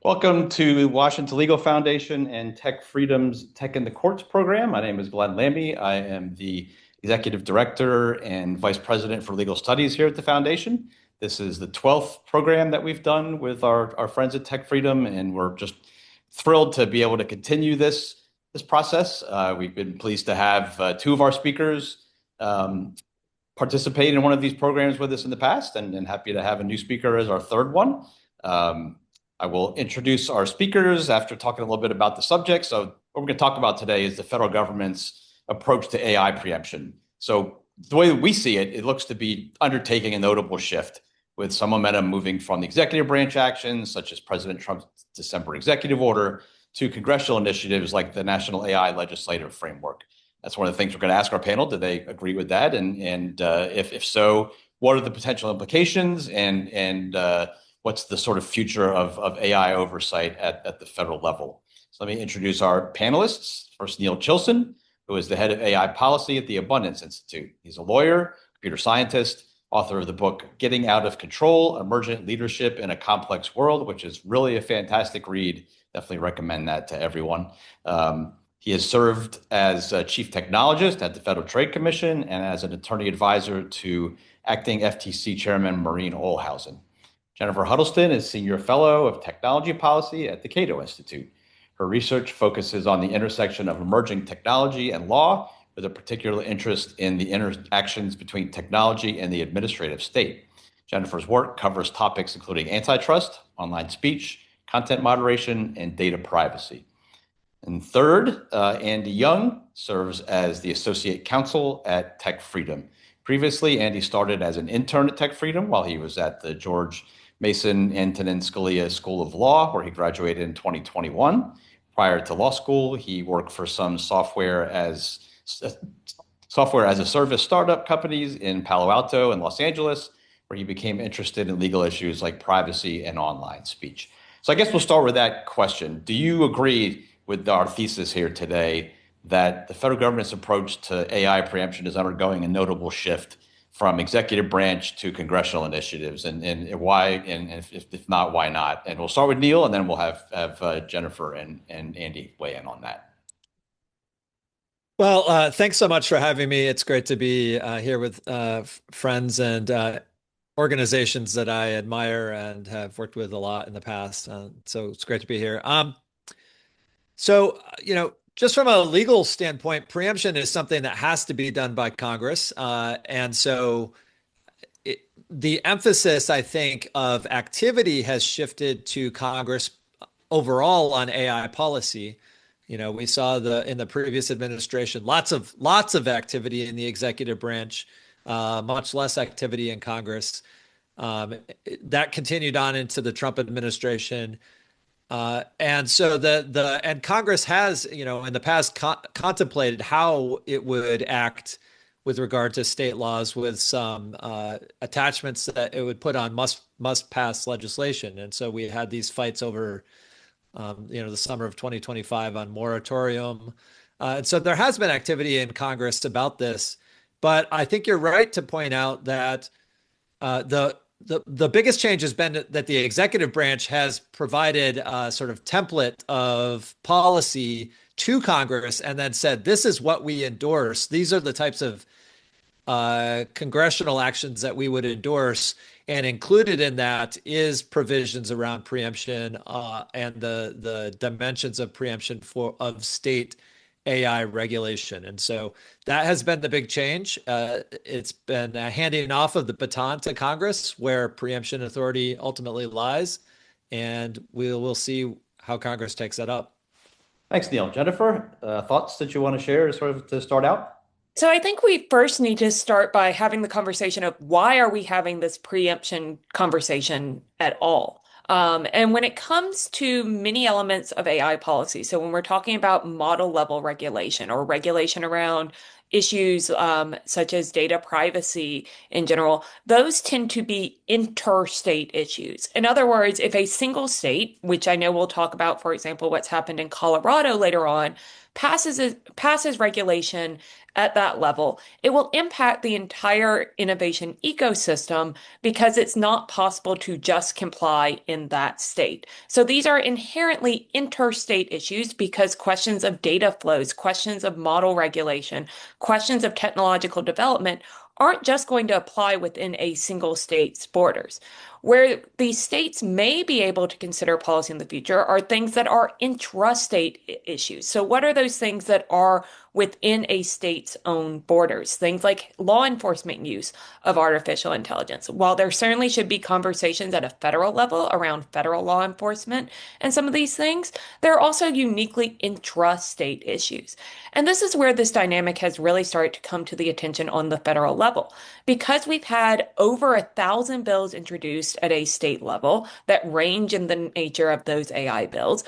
Welcome to Washington Legal Foundation and TechFreedom's Tech in the Courts program. My name is Glenn Lambie. I am the Executive Director and Vice President for Legal Studies here at the Foundation. This is the 12th program that we've done with our friends at TechFreedom, and we're just thrilled to be able to continue this process. We've been pleased to have two of our speakers participate in one of these programs with us in the past, and happy to have a new speaker as our third one. I will introduce our speakers after talking a little bit about the subject. So what we're going to talk about today is the federal government's approach to AI preemption. So the way that we see it, it looks to be undertaking a notable shift with some momentum moving from the executive branch actions, such as President Trump's December executive order, to congressional initiatives like the National AI Legislative Framework. That's one of the things we're going to ask our panel. Do they agree with that? And if so, what are the potential implications and what's the sort of future of AI oversight at the federal level? So let me introduce our panelists. First, Neil Chilson, who is the head of AI policy at the Abundance Institute. He's a lawyer, computer scientist, author of the book Getting Out of Control, Emergent Leadership in a Complex World, which is really a fantastic read. Definitely recommend that to everyone. He has served as chief technologist at the Federal Trade Commission and as an attorney advisor to acting FTC chairman Maureen Olhausen. Jennifer Huddleston is Senior Fellow of Technology Policy at the Cato Institute. Her research focuses on the intersection of emerging technology and law, with a particular interest in the interactions between technology and the administrative state. Jennifer's work covers topics including antitrust, online speech, content moderation, and data privacy. And third, Andy Jung serves as the Associate Counsel at TechFreedom. Previously, Andy started as an intern at TechFreedom while he was at the George Mason Antonin Scalia School of Law, where he graduated in 2021. Prior to law school, he worked for some software as a service startup companies in Palo Alto and Los Angeles, where he became interested in legal issues like privacy and online speech. So I guess we'll start with that question. Do you agree with our thesis here today that the federal government's approach to AI preemption is undergoing a notable shift from executive branch to congressional initiatives, and why, and if not, why not? And we'll start with Neil, and then we'll have Jennifer and Andy weigh in on that. Well, thanks so much for having me. It's great to be here with friends and organizations that I admire and have worked with a lot in the past. So it's great to be here. Just from a legal standpoint, preemption is something that has to be done by Congress. The emphasis, I think, of activity has shifted to Congress overall on AI policy. We saw in the previous administration, lots of activity in the executive branch, much less activity in Congress. That continued on into the Trump administration. And Congress has, in the past contemplated how it would act with regard to state laws with some attachments that it would put on must pass legislation. And so we had these fights over, the summer of 2025 on moratorium. And so there has been activity in Congress about this, but I think you're right to point out that the biggest change has been that the executive branch has provided a sort of template of policy to Congress and then said, this is what we endorse. These are the types of congressional actions that we would endorse. And included in that is provisions around preemption and the dimensions of preemption of state AI regulation. And so that has been the big change. It's been handing off of the baton to Congress, where preemption authority ultimately lies. And we'll see how Congress takes that up. Thanks, Neil. Jennifer, thoughts that you want to share to start out? So I think we first need to start by having the conversation of why are we having this preemption conversation at all? And when it comes to many elements of AI policy, so when we're talking about model level regulation or regulation around issues such as data privacy in general, those tend to be interstate issues. In other words, if a single state, which I know we'll talk about, for example, what's happened in Colorado later on, passes regulation at that level, it will impact the entire innovation ecosystem because it's not possible to just comply in that state. So these are inherently interstate issues because questions of data flows, questions of model regulation, questions of technological development aren't just going to apply within a single state's borders. Where the states may be able to consider policy in the future are things that are intrastate issues. So, what are those things that are within a state's own borders? Things like law enforcement use of artificial intelligence. While there certainly should be conversations at a federal level around federal law enforcement and some of these things, there are also uniquely intrastate issues. And this is where this dynamic has really started to come to the attention on the federal level. Because we've had over 1,000 bills introduced at a state level that range in the nature of those AI bills,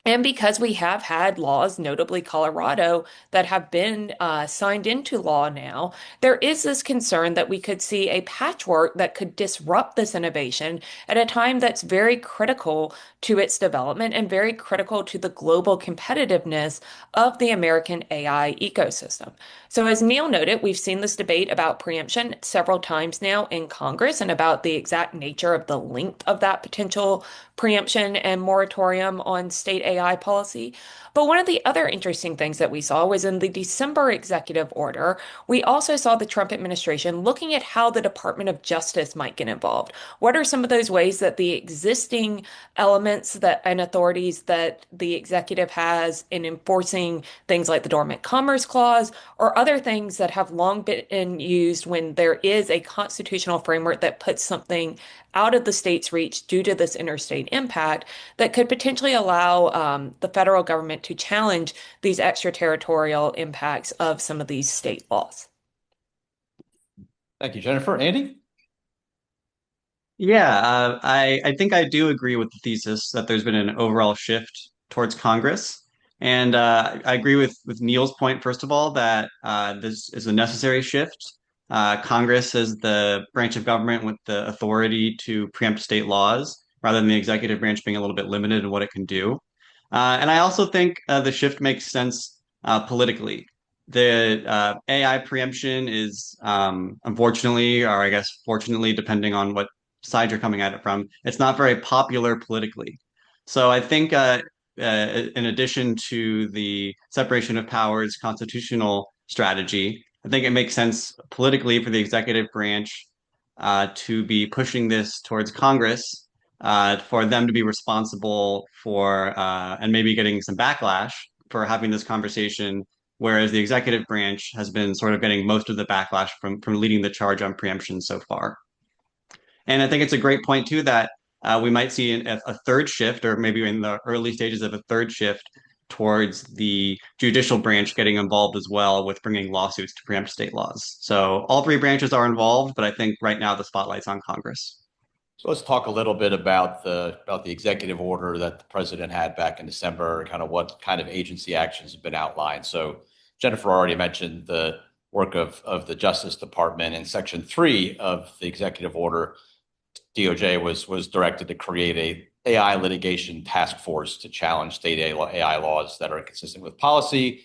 and because we have had laws, notably Colorado, that have been signed into law now, there is this concern that we could see a patchwork that could disrupt this innovation at a time that's very critical to its development and very critical to the global competitiveness of the American AI ecosystem. So, as Neil noted, we've seen this debate about preemption several times now in Congress and about the exact nature of the length of that potential preemption and moratorium on state AI policy. But one of the other interesting things that we saw was in the December executive order, we also saw the Trump administration looking at how the Department of Justice might get involved. What are some of those ways that the existing elements that and authorities that the executive has in enforcing things like the Dormant Commerce Clause or other things that have long been used when there is a constitutional framework that puts something out of the state's reach due to this interstate impact that could potentially allow the federal government to challenge these extraterritorial impacts of some of these state laws. Thank you, Jennifer. Andy? Yeah, I think I do agree with the thesis that there's been an overall shift towards Congress. And I agree with Neil's point, first of all, that this is a necessary shift. Congress is the branch of government with the authority to preempt state laws, rather than the executive branch being a little bit limited in what it can do. And I also think the shift makes sense politically. The AI preemption is unfortunately, or I guess fortunately, depending on what side you're coming at it from, it's not very popular politically. So I think in addition to the separation of powers constitutional strategy, I think it makes sense politically for the executive branch to be pushing this towards Congress, for them to be responsible for and maybe getting some backlash for having this conversation, whereas the executive branch has been sort of getting most of the backlash from leading the charge on preemption so far. And I think it's a great point too that we might see a third shift, or maybe in the early stages of a third shift towards the judicial branch getting involved as well with bringing lawsuits to preempt state laws. So all three branches are involved, but I think right now the spotlight's on Congress. So let's talk a little bit about the executive order that the president had back in December, kind of what kind of agency actions have been outlined. So Jennifer already mentioned the work of the Justice Department. In Section 3 of the executive order, DOJ was directed to create a AI litigation task force to challenge state AI laws that are inconsistent with policy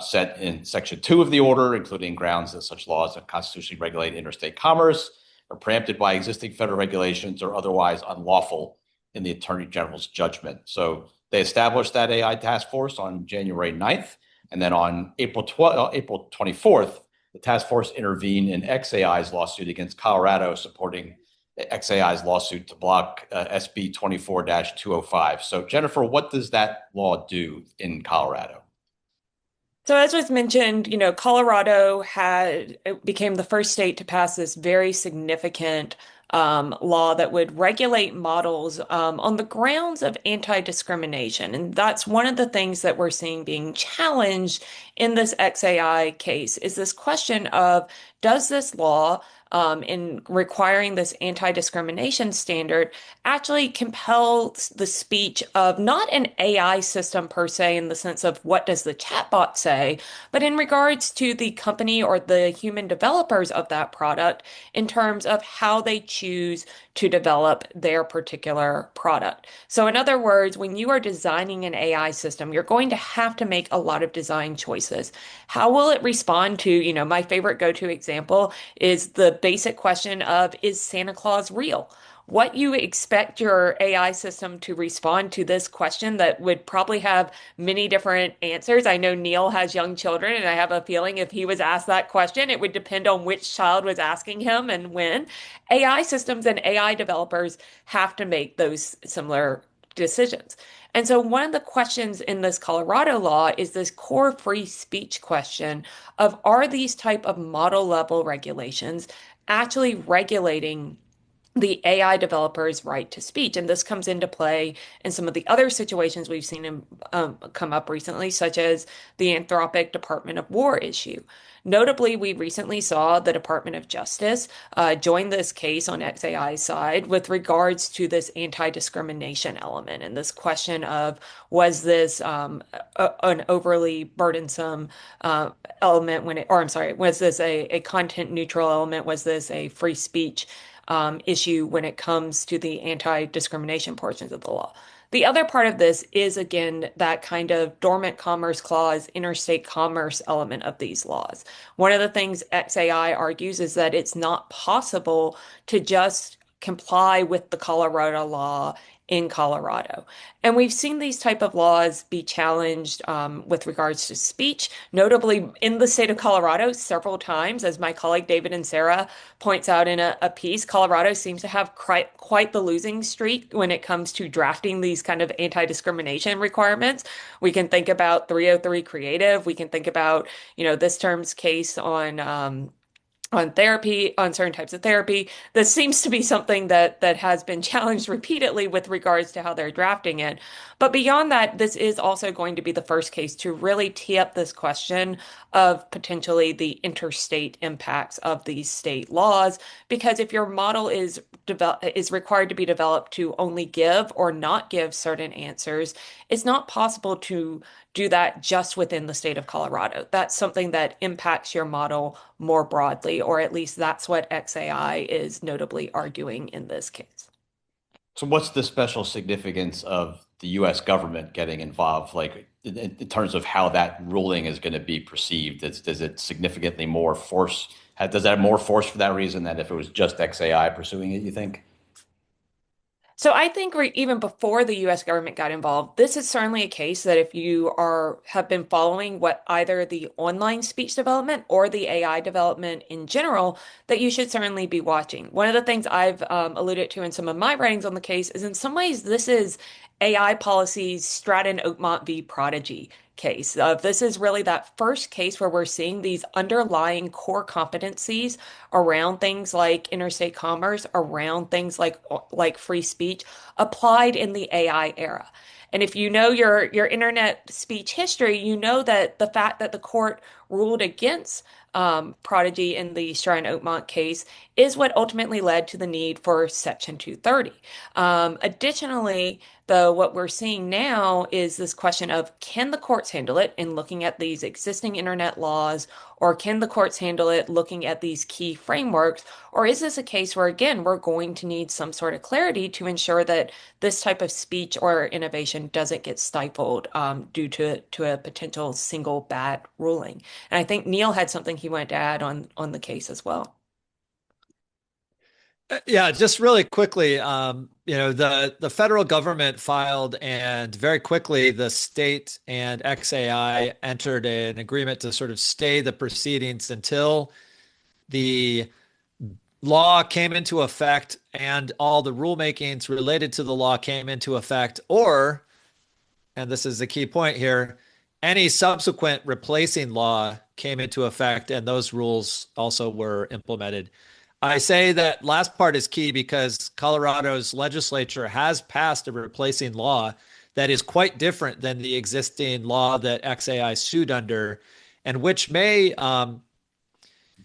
set in Section 2 of the order, including grounds that such laws unconstitutionally regulate interstate commerce, are preempted by existing federal regulations, or otherwise unlawful in the Attorney General's judgment. So they established that AI task force on January 9th. And then on April 24th, the task force intervened in XAI's lawsuit against Colorado, supporting XAI's lawsuit to block SB 24-205. So Jennifer, what does that law do in Colorado? So as was mentioned, Colorado became the first state to pass this very significant law that would regulate models on the grounds of anti-discrimination. And that's one of the things that we're seeing being challenged in this XAI case is this question of, does this law in requiring this anti-discrimination standard actually compel the speech of not an AI system per se in the sense of what does the chatbot say, but in regards to the company or the human developers of that product in terms of how they choose to develop their particular product. So in other words, when you are designing an AI system, you're going to have to make a lot of design choices. How will it respond to, my favorite go-to example is the basic question of, is Santa Claus real? What you expect your AI system to respond to this question that would probably have many different answers. I know Neil has young children, and I have a feeling if he was asked that question, it would depend on which child was asking him and when. AI systems and AI developers have to make those similar decisions. And so one of the questions in this Colorado law is this core free speech question of, are these type of model level regulations actually regulating the AI developer's right to speech? And this comes into play in some of the other situations we've seen come up recently, such as the Anthropic Department of War issue. Notably, we recently saw the Department of Justice join this case on XAI's side with regards to this anti-discrimination element and this question of, was this an overly burdensome element was this a content neutral element? Was this a free speech issue when it comes to the anti-discrimination portions of the law? The other part of this is, again, that kind of dormant commerce clause, interstate commerce element of these laws. One of the things XAI argues is that it's not possible to just comply with the Colorado law in Colorado. And we've seen these type of laws be challenged with regards to speech, notably in the state of Colorado several times, as my colleague David and Sarah points out in a piece. Colorado seems to have quite the losing streak when it comes to drafting these kind of anti-discrimination requirements. We can think about 303 Creative. We can think about, this term's case on therapy, on certain types of therapy. This seems to be something that has been challenged repeatedly with regards to how they're drafting it. But beyond that, this is also going to be the first case to really tee up this question of potentially the interstate impacts of these state laws. Because if your model is required to be developed to only give or not give certain answers, it's not possible to do that just within the state of Colorado. That's something that impacts your model more broadly, or at least that's what XAI is notably arguing in this case. So what's the special significance of the US government getting involved, like in terms of how that ruling is going to be perceived? Does it significantly more force, does that have more force for that reason than if it was just XAI pursuing it, you think? So I think even before the U.S. government got involved, this is certainly a case that if you have been following what either the online speech development or the AI development in general, that you should certainly be watching. One of the things I've alluded to in some of my writings on the case is, in some ways, this is AI policy's Stratton-Oakmont v. Prodigy case. This is really that first case where we're seeing these underlying core competencies around things like interstate commerce, around things like free speech, applied in the AI era. And if you know your internet speech history, you know that the fact that the court ruled against Prodigy in the Stratton-Oakmont case is what ultimately led to the need for Section 230. Additionally, though, what we're seeing now is this question of, can the courts handle it in looking at these existing internet laws, or can the courts handle it looking at these key frameworks? Or is this a case where, again, we're going to need some sort of clarity to ensure that this type of speech or innovation doesn't get stifled due to a potential single bad ruling? And I think Neil had something he wanted to add on the case as well. Yeah, just really quickly, the federal government filed, and very quickly the state and XAI entered an agreement to sort of stay the proceedings until the law came into effect and all the rulemakings related to the law came into effect, or, and this is the key point here, any subsequent replacing law came into effect and those rules also were implemented. I say that last part is key because Colorado's legislature has passed a replacing law that is quite different than the existing law that XAI sued under, and which may,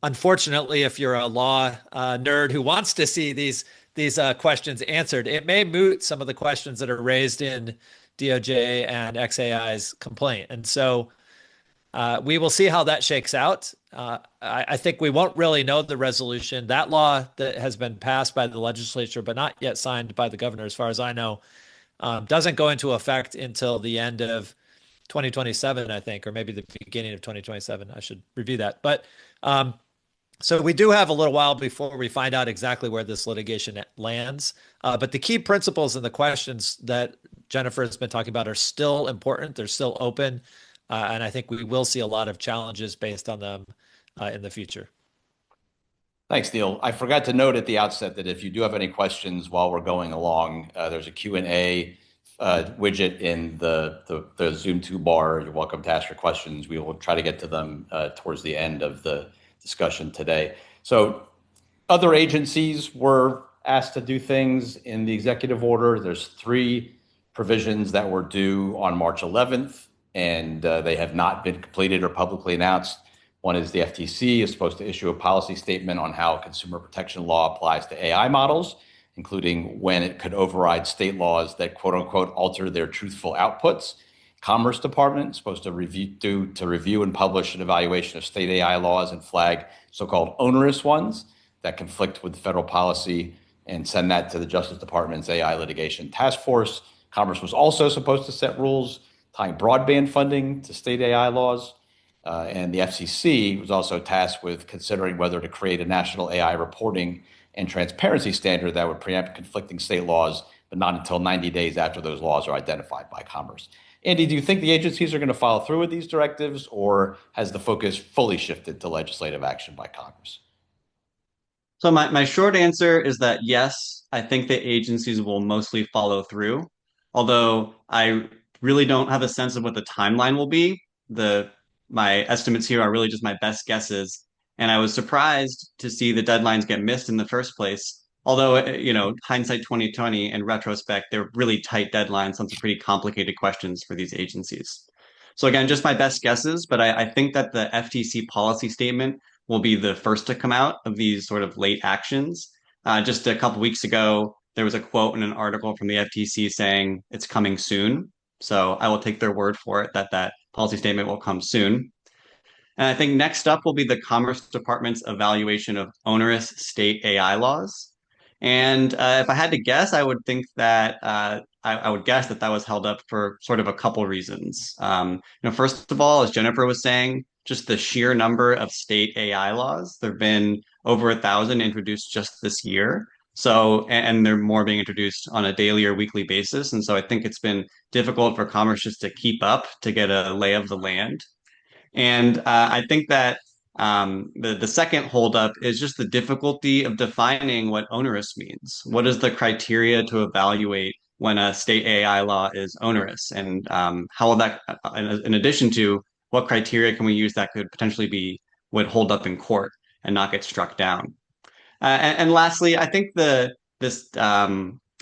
unfortunately, if you're a law nerd who wants to see these questions answered, it may moot some of the questions that are raised in DOJ and XAI's complaint. And so we will see how that shakes out. I think we won't really know the resolution. That law that has been passed by the legislature, but not yet signed by the governor, as far as I know, doesn't go into effect until the end of 2027, I think, or maybe the beginning of 2027. I should review that. But so we do have a little while before we find out exactly where this litigation lands. But the key principles and the questions that Jennifer has been talking about are still important. They're still open. And I think we will see a lot of challenges based on them in the future. Thanks, Neil. I forgot to note at the outset that if you do have any questions while we're going along, there's a Q&A widget in the Zoom toolbar. You're welcome to ask your questions. We will try to get to them towards the end of the discussion today. So other agencies were asked to do things in the executive order. There's 3 provisions that were due on March 11th, and they have not been completed or publicly announced. One is the FTC is supposed to issue a policy statement on how consumer protection law applies to AI models, including when it could override state laws that quote unquote alter their truthful outputs. Commerce Department is supposed to review and publish an evaluation of state AI laws and flag so-called onerous ones that conflict with federal policy and send that to the Justice Department's AI litigation task force. Commerce was also supposed to set rules tying broadband funding to state AI laws. And the FCC was also tasked with considering whether to create a national AI reporting and transparency standard that would preempt conflicting state laws, but not until 90 days after those laws are identified by Commerce. Andy, do you think the agencies are going to follow through with these directives, or has the focus fully shifted to legislative action by Congress? So my short answer is that yes, I think the agencies will mostly follow through, although I really don't have a sense of what the timeline will be. My estimates here are really just my best guesses, and I was surprised to see the deadlines get missed in the first place. Although, hindsight 2020 and retrospect, they're really tight deadlines on some pretty complicated questions for these agencies. So again, just my best guesses, but I think that the FTC policy statement will be the first to come out of these sort of late actions. Just a couple weeks ago, there was a quote in an article from the FTC saying it's coming soon. So I will take their word for it that that policy statement will come soon. And I think next up will be the Commerce Department's evaluation of onerous state AI laws. And if I had to guess, I would think that I would guess that that was held up for sort of a couple reasons. First of all, as Jennifer was saying, just the sheer number of state AI laws. There have been over 1,000 introduced just this year. So, and they're more being introduced on a daily or weekly basis. And so I think it's been difficult for Commerce just to keep up, to get a lay of the land. And I think that the second holdup is just the difficulty of defining what onerous means. What is the criteria to evaluate when a state AI law is onerous? And how will that, in addition to what criteria can we use that could potentially would hold up in court and not get struck down? And lastly, I think this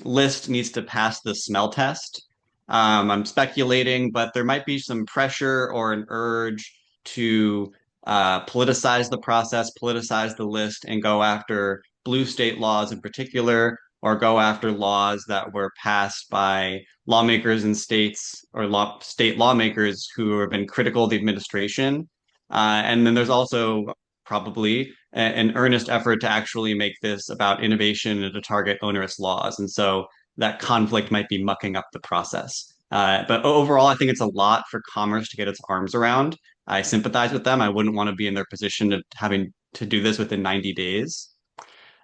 list needs to pass the smell test. I'm speculating, but there might be some pressure or an urge to politicize the process, politicize the list, and go after blue state laws in particular, or go after laws that were passed by lawmakers in states or state lawmakers who have been critical of the administration. And then there's also probably an earnest effort to actually make this about innovation and to target onerous laws. And so that conflict might be mucking up the process. But overall, I think it's a lot for Commerce to get its arms around. I sympathize with them. I wouldn't want to be in their position of having to do this within 90 days.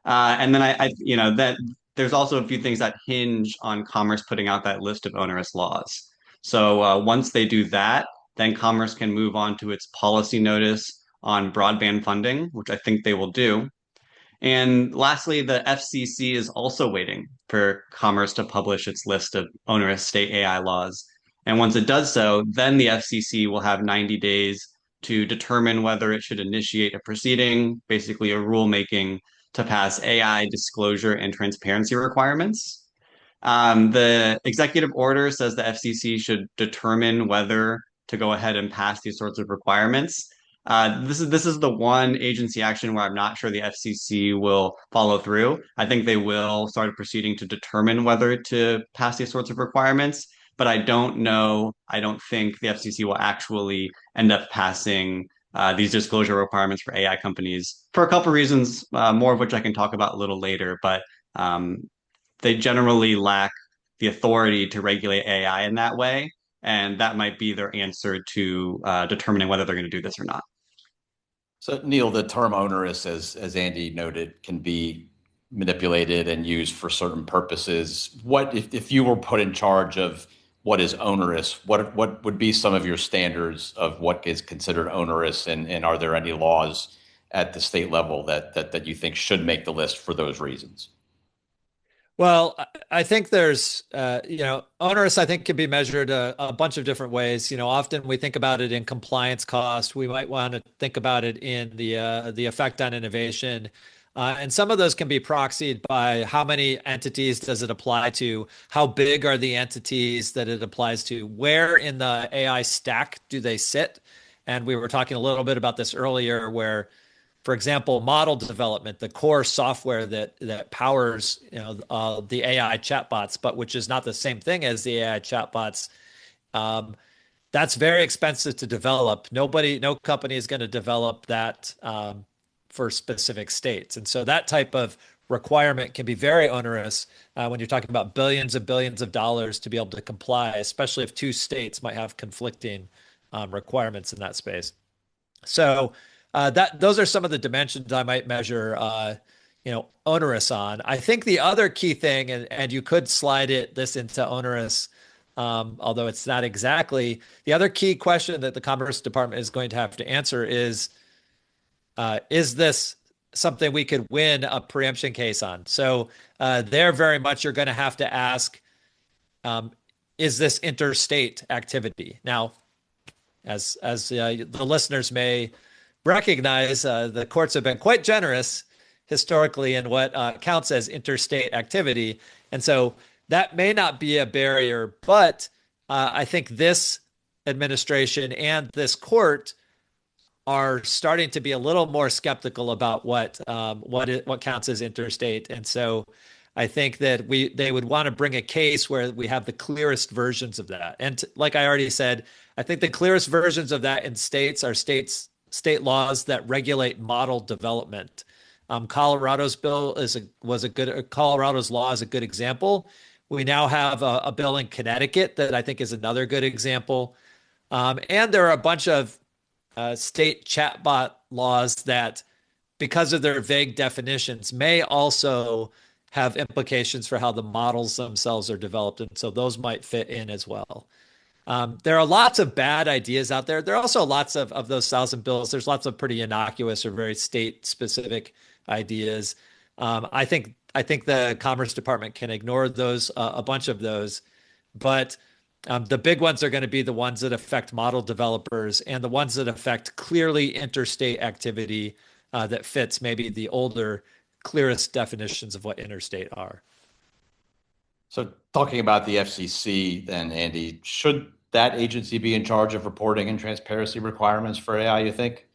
And then that there's also a few things that hinge on Commerce putting out that list of onerous laws. So once they do that, then Commerce can move on to its policy notice on broadband funding, which I think they will do. And lastly, the FCC is also waiting for Commerce to publish its list of onerous state AI laws. And once it does so, then the FCC will have 90 days to determine whether it should initiate a proceeding, basically a rulemaking, to pass AI disclosure and transparency requirements. The executive order says the FCC should determine whether to go ahead and pass these sorts of requirements. This is the one agency action where I'm not sure the FCC will follow through. I think they will start a proceeding to determine whether to pass these sorts of requirements, but I don't know. I don't think the FCC will actually end up passing these disclosure requirements for AI companies for a couple of reasons, more of which I can talk about a little later. But they generally lack the authority to regulate AI in that way. And that might be their answer to determining whether they're going to do this or not. So Neil, the term onerous, as Andy noted, can be manipulated and used for certain purposes. What if you were put in charge of what is onerous, what would be some of your standards of what is considered onerous, and are there any laws at the state level that you think should make the list for those reasons? Well, I think there's, onerous, I think can be measured a bunch of different ways. Often we think about it in compliance cost. We might want to think about it in the effect on innovation. And some of those can be proxied by how many entities does it apply to? How big are the entities that it applies to? Where in the AI stack do they sit? And we were talking a little bit about this earlier, where, for example, model development, the core software that powers the AI chatbots, but which is not the same thing as the AI chatbots. That's very expensive to develop. No company is going to develop that for specific states, and so that type of requirement can be very onerous when you're talking about billions and billions of dollars to be able to comply, especially if two states might have conflicting requirements in that space. So those are some of the dimensions I might measure, onerous on. I think the other key thing, and you could slide this into onerous, although it's not exactly. The other key question that the Commerce Department is going to have to answer is this something we could win a preemption case on? So there very much you're going to have to ask, is this interstate activity? Now, as the listeners may recognize, the courts have been quite generous historically in what counts as interstate activity. And so that may not be a barrier, but I think this administration and this court are starting to be a little more skeptical about what counts as interstate. And so I think that they would want to bring a case where we have the clearest versions of that. And like I already said, I think the clearest versions of that in states are state laws that regulate model development. Colorado's law is a good example. We now have a bill in Connecticut that I think is another good example. And there are a bunch of state chatbot laws that, because of their vague definitions, may also have implications for how the models themselves are developed. And so those might fit in as well. There are lots of bad ideas out there. There are also lots of those thousand bills. There's lots of pretty innocuous or very state-specific ideas. I think the Commerce Department can ignore those, a bunch of those, but the big ones are going to be the ones that affect model developers and the ones that affect clearly interstate activity that fits maybe the older, clearest definitions of what interstate are. So talking about the FCC then, Andy, should that agency be in charge of reporting and transparency requirements for AI, you think?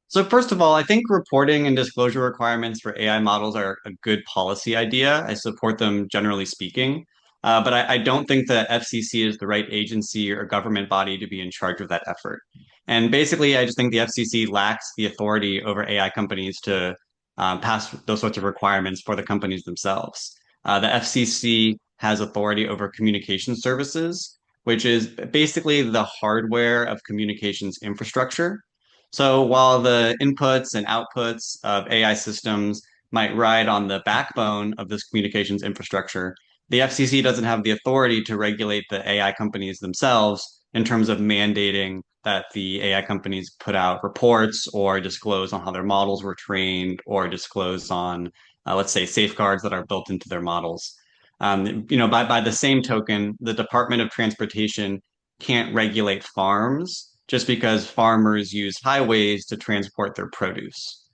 So first of all, I think reporting and disclosure requirements for AI models are a good policy idea. I support them generally speaking. But I don't think the FCC is the right agency or government body to be in charge of that effort. And basically, I just think the FCC lacks the authority over AI companies to pass those sorts of requirements for the companies themselves. The FCC has authority over communication services, which is basically the hardware of communications infrastructure. So while the inputs and outputs of AI systems might ride on the backbone of this communications infrastructure, the FCC doesn't have the authority to regulate the AI companies themselves in terms of mandating that the AI companies put out reports or disclose on how their models were trained or disclose on, let's say, safeguards that are built into their models. By the same token, the Department of Transportation can't regulate farms just because farmers use highways to transport their produce.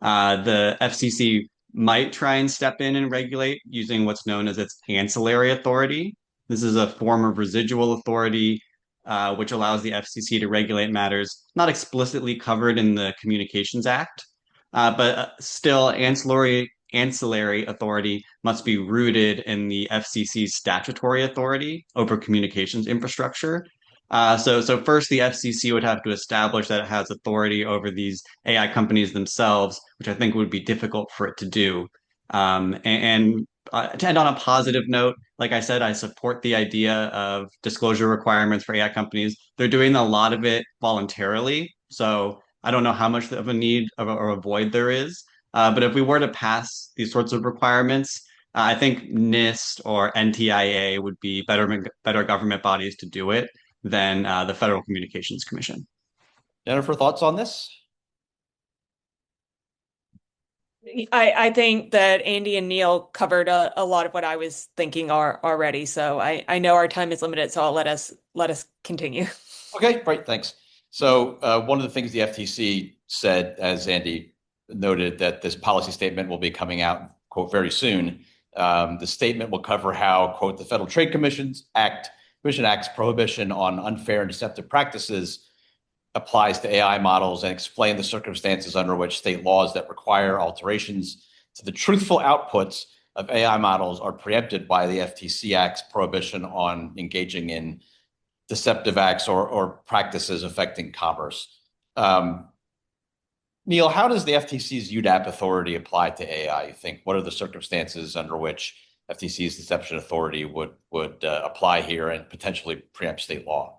The FCC might try and step in and regulate using what's known as its ancillary authority. This is a form of residual authority, which allows the FCC to regulate matters not explicitly covered in the Communications Act, but still ancillary authority must be rooted in the FCC's statutory authority over communications infrastructure. So first, the FCC would have to establish that it has authority over these AI companies themselves, which I think would be difficult for it to do. To end on a positive note, like I said, I support the idea of disclosure requirements for AI companies. They're doing a lot of it voluntarily, so I don't know how much of a need or a void there is. But if we were to pass these sorts of requirements, I think NIST or NTIA would be better government bodies to do it than the Federal Communications Commission. Jennifer, thoughts on this? I think that Andy and Neil covered a lot of what I was thinking already. So I know our time is limited, so I'll let us continue. Okay, great, thanks. So one of the things the FTC said, as Andy noted, that this policy statement will be coming out, quote, very soon. The statement will cover how, quote, the Federal Trade Commission Act's prohibition on unfair and deceptive practices applies to AI models, and explain the circumstances under which state laws that require alterations to the truthful outputs of AI models are preempted by the FTC Act's prohibition on engaging in deceptive acts or practices affecting commerce. Neil, how does the FTC's UDAP authority apply to AI? You think, what are the circumstances under which FTC's deception authority would apply here and potentially preempt state law?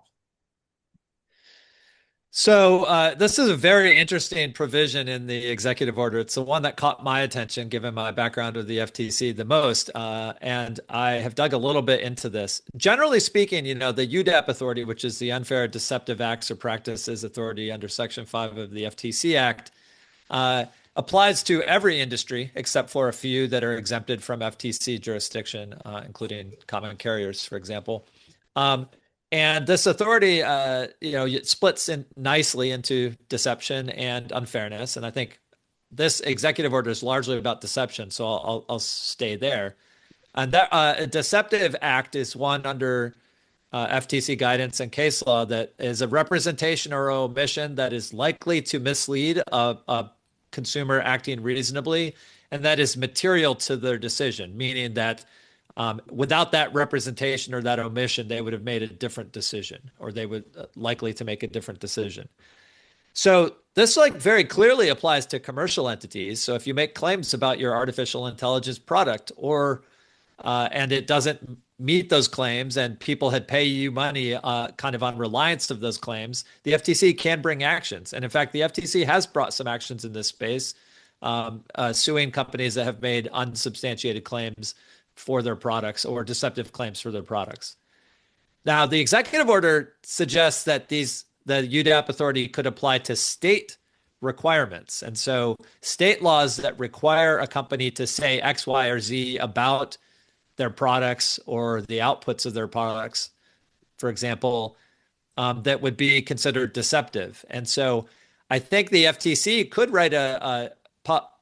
So this is a very interesting provision in the executive order. It's the one that caught my attention, given my background with the FTC the most. And I have dug a little bit into this. Generally speaking, the UDAP authority, which is the Unfair Deceptive Acts or Practices Authority under Section 5 of the FTC Act, applies to every industry except for a few that are exempted from FTC jurisdiction, including common carriers, for example. And this authority, it splits in nicely into deception and unfairness. And I think this executive order is largely about deception, so I'll stay there. And that a deceptive act is one under FTC guidance and case law that is a representation or omission that is likely to mislead a consumer acting reasonably, and that is material to their decision, meaning that without that representation or that omission, they would have made a different decision, or they would likely to make a different decision. So this very clearly applies to commercial entities. So if you make claims about your artificial intelligence product and it doesn't meet those claims and people had pay you money kind of on reliance of those claims, the FTC can bring actions. And in fact, the FTC has brought some actions in this space, suing companies that have made unsubstantiated claims for their products or deceptive claims for their products. Now, the executive order suggests that the UDAP authority could apply to state requirements. And so state laws that require a company to say X, Y, or Z about their products or the outputs of their products, for example, that would be considered deceptive. And so I think the FTC could write a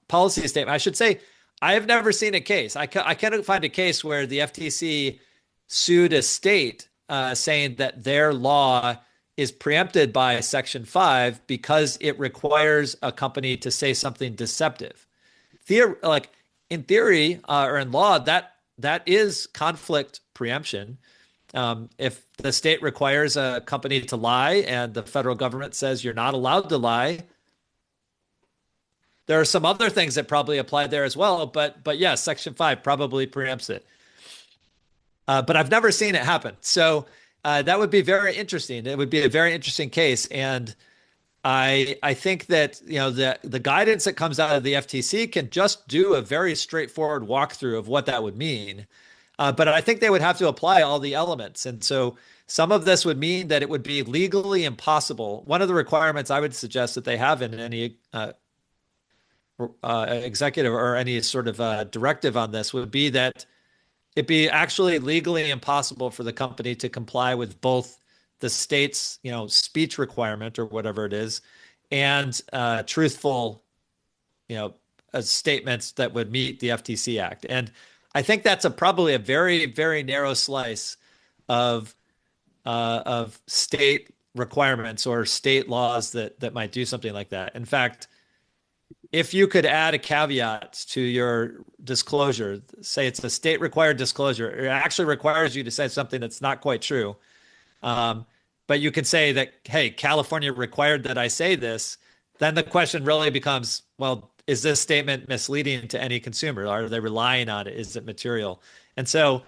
policy statement. I should say, I have never seen a case. I cannot find a case where the FTC sued a state saying that their law is preempted by Section 5 because it requires a company to say something deceptive. In theory or in law, that is conflict preemption. If the state requires a company to lie and the federal government says you're not allowed to lie, there are some other things that probably apply there as well, but yes, Section 5 probably preempts it. But I've never seen it happen. So that would be very interesting. It would be a very interesting case. And I think that the guidance that comes out of the FTC can just do a very straightforward walkthrough of what that would mean. But I think they would have to apply all the elements. And so some of this would mean that it would be legally impossible. One of the requirements I would suggest that they have in any executive or any sort of directive on this would be that it be actually legally impossible for the company to comply with both the state's, speech requirement or whatever it is, and truthful, statements that would meet the FTC Act. And I think that's probably a very, very narrow slice of state requirements or state laws that might do something like that. In fact, if you could add a caveat to your disclosure, say it's a state required disclosure, it actually requires you to say something that's not quite true. But you can say that, hey, California required that I say this. Then the question really becomes, well, is this statement misleading to any consumer? Are they relying on it? Is it material? And so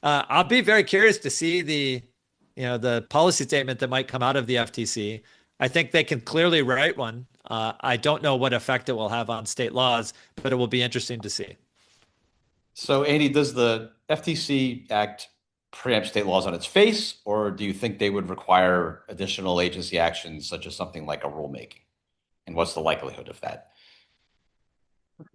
I'll be very curious to see the policy statement that might come out of the FTC. I think they can clearly write one. I don't know what effect it will have on state laws, but it will be interesting to see. So, Andy, does the FTC Act preempt state laws on its face, or do you think they would require additional agency actions, such as something like a rulemaking? And what's the likelihood of that?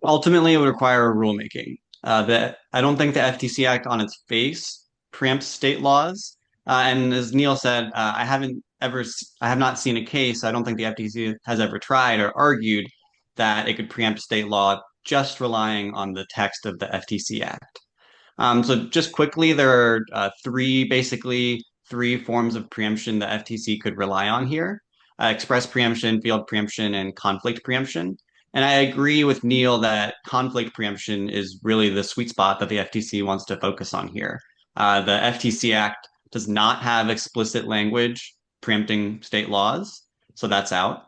Ultimately, it would require a rulemaking. I don't think the FTC Act on its face preempts state laws. And as Neil said, I have not seen a case. I don't think the FTC has ever tried or argued that it could preempt state law just relying on the text of the FTC Act. So just quickly, there are basically three forms of preemption the FTC could rely on here: express preemption, field preemption, and conflict preemption. And I agree with Neil that conflict preemption is really the sweet spot that the FTC wants to focus on here. The FTC Act does not have explicit language preempting state laws, so that's out.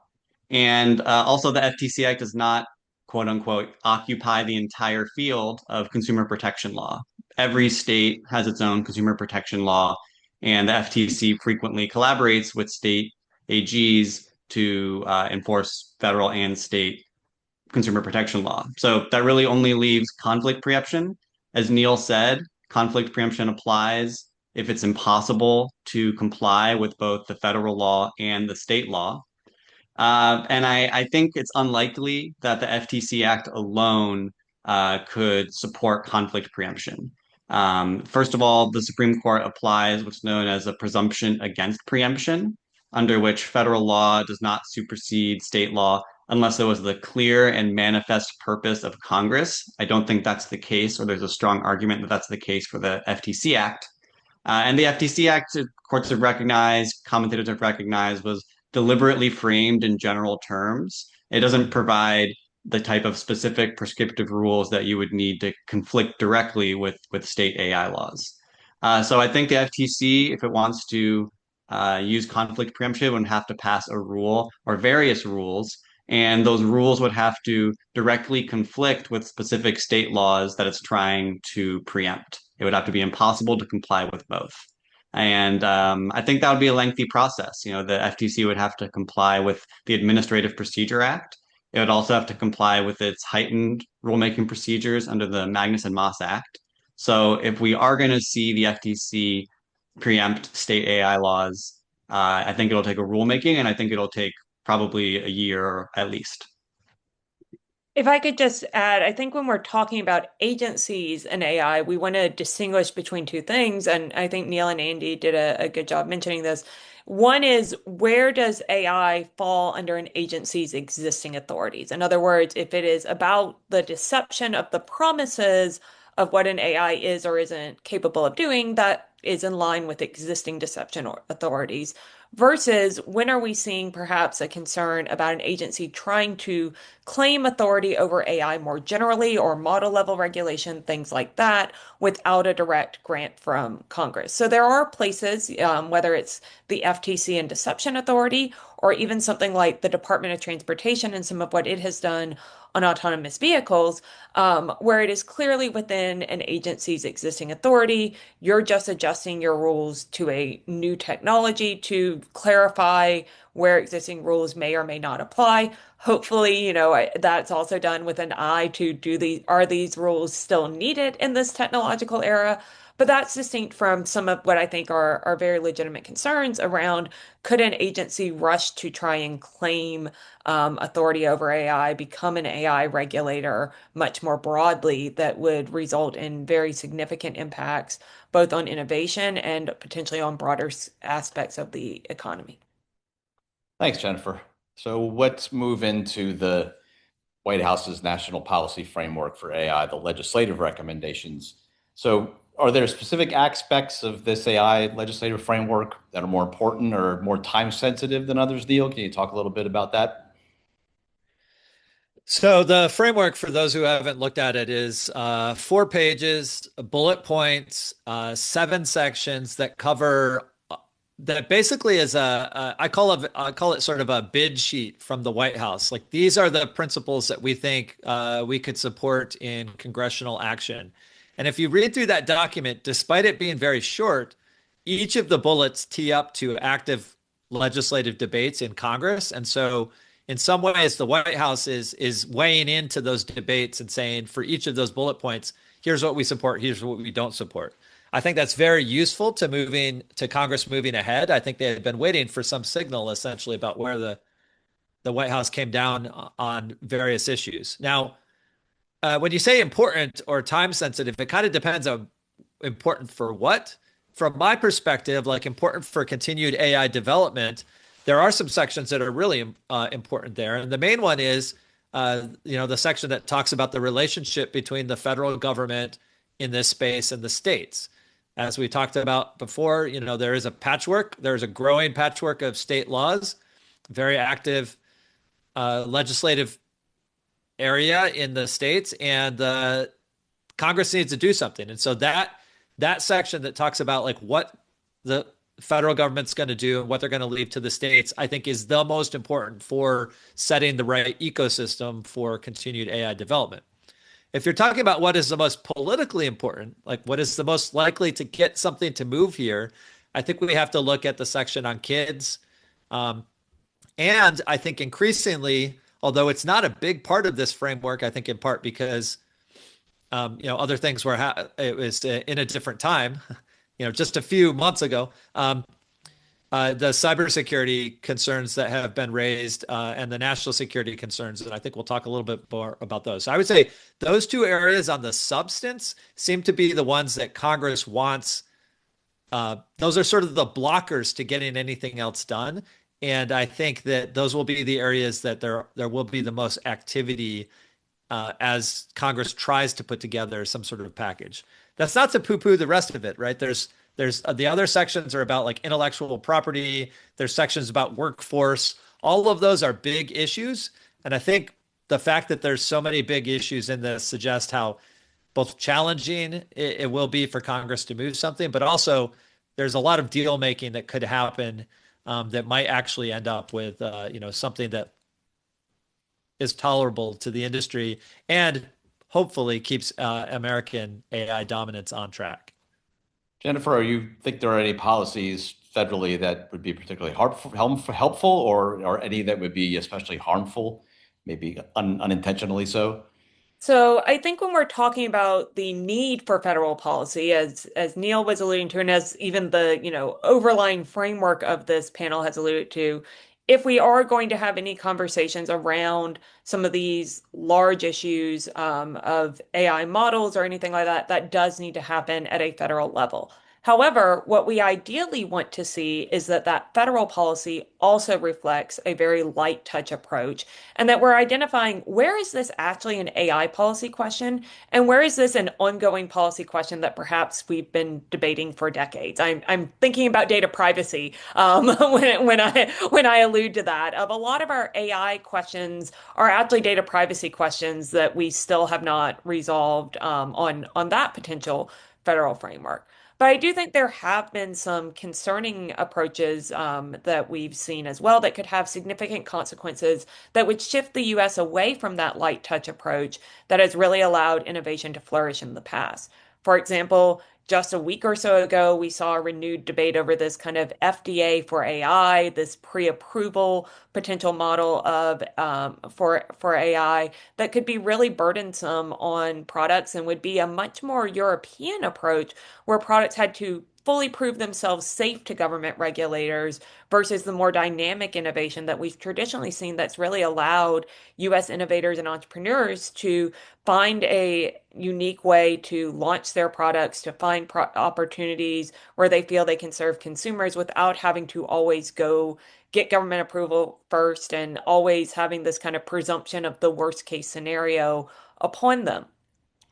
And also, the FTC Act does not, quote unquote, occupy the entire field of consumer protection law. Every state has its own consumer protection law, and the FTC frequently collaborates with state AGs to enforce federal and state consumer protection law. So that really only leaves conflict preemption. As Neil said, conflict preemption applies if it's impossible to comply with both the federal law and the state law. And I think it's unlikely that the FTC Act alone could support conflict preemption. First of all, the Supreme Court applies what's known as a presumption against preemption, under which federal law does not supersede state law unless it was the clear and manifest purpose of Congress. I don't think that's the case, or there's a strong argument that that's the case for the FTC Act. And the FTC Act, courts have recognized, commentators have recognized, was deliberately framed in general terms. It doesn't provide the type of specific prescriptive rules that you would need to conflict directly with state AI laws. So I think the FTC, if it wants to use conflict preemption, would have to pass a rule or various rules, and those rules would have to directly conflict with specific state laws that it's trying to preempt. It would have to be impossible to comply with both. And I think that would be a lengthy process. The FTC would have to comply with the Administrative Procedure Act. It would also have to comply with its heightened rulemaking procedures under the Magnuson-Moss Act. So if we are going to see the FTC preempt state AI laws, I think it'll take a rulemaking, and I think it'll take probably a year at least. If I could just add, I think when we're talking about agencies and AI, we want to distinguish between two things. And I think Neil and Andy did a good job mentioning this. One is, where does AI fall under an agency's existing authorities? In other words, if it is about the deception of the promises of what an AI is or isn't capable of doing, that is in line with existing deception authorities. Versus, when are we seeing perhaps a concern about an agency trying to claim authority over AI more generally, or model level regulation, things like that, without a direct grant from Congress? So there are places, whether it's the FTC and Deception Authority, or even something like the Department of Transportation and some of what it has done on autonomous vehicles, where it is clearly within an agency's existing authority. You're just adjusting your rules to a new technology to clarify where existing rules may or may not apply. Hopefully, that's also done with an eye to are these rules still needed in this technological era? But that's distinct from some of what I think are very legitimate concerns around, could an agency rush to try and claim authority over AI, become an AI regulator much more broadly, that would result in very significant impacts both on innovation and potentially on broader aspects of the economy. Thanks, Jennifer. So let's move into the White House's national policy framework for AI, the legislative recommendations. So are there specific aspects of this AI legislative framework that are more important or more time sensitive than others, Neil? Can you talk a little bit about that? So the framework, for those who haven't looked at it, is 4 pages, bullet points, 7 sections that cover that basically is I call it sort of a bid sheet from the White House. Like, these are the principles that we think we could support in congressional action. And if you read through that document, despite it being very short, each of the bullets tee up to active legislative debates in Congress. And so in some ways, the White House is weighing into those debates and saying, for each of those bullet points, here's what we support, here's what we don't support. I think that's very useful to Congress moving ahead. I think they had been waiting for some signal, essentially, about where the White House came down on various issues. Now, when you say important or time sensitive, it kind of depends on important for what. From my perspective, like, important for continued AI development, there are some sections that are really important there. And the main one is, the section that talks about the relationship between the federal government in this space and the states. As we talked about before, there is there's a growing patchwork of state laws, very active legislative area in the states, and Congress needs to do something. And so that section that talks about, like, what the federal government's going to do and what they're going to leave to the states, I think is the most important for setting the right ecosystem for continued AI development. If you're talking about what is the most politically important, like what is the most likely to get something to move here, I think we have to look at the section on kids. And I think increasingly, although it's not a big part of this framework, I think in part because other things it was in a different time, just a few months ago, the cybersecurity concerns that have been raised and the national security concerns, and I think we'll talk a little bit more about those. So I would say those two areas on the substance seem to be the ones that Congress wants. Those are sort of the blockers to getting anything else done. And I think that those will be the areas that there will be the most activity as Congress tries to put together some sort of package. That's not to poo-poo the rest of it, right? There's the other sections are about, like, intellectual property. There's sections about workforce. All of those are big issues. And I think the fact that there's so many big issues in this suggests how both challenging it will be for Congress to move something, but also there's a lot of deal making that could happen that might actually end up with something that is tolerable to the industry and hopefully keeps American AI dominance on track. Jennifer, you think there are any policies federally that would be particularly helpful or any that would be especially harmful, maybe unintentionally so? So I think when we're talking about the need for federal policy, as Neil was alluding to, and as even the overlying framework of this panel has alluded to, if we are going to have any conversations around some of these large issues of AI models or anything like that, that does need to happen at a federal level. However, what we ideally want to see is that federal policy also reflects a very light touch approach, and that we're identifying, where is this actually an AI policy question, and where is this an ongoing policy question that perhaps we've been debating for decades. I'm thinking about data privacy when I allude to that. Of a lot of our AI questions are actually data privacy questions that we still have not resolved on that potential federal framework. But I do think there have been some concerning approaches that we've seen as well that could have significant consequences that would shift the US away from that light touch approach that has really allowed innovation to flourish in the past. For example, just a week or so ago, we saw a renewed debate over this kind of FDA for AI, this pre-approval potential model of for AI that could be really burdensome on products and would be a much more European approach where products had to fully prove themselves safe to government regulators versus the more dynamic innovation that we've traditionally seen that's really allowed US innovators and entrepreneurs to find a unique way to launch their products, to find opportunities where they feel they can serve consumers without having to always go get government approval first and always having this kind of presumption of the worst case scenario upon them.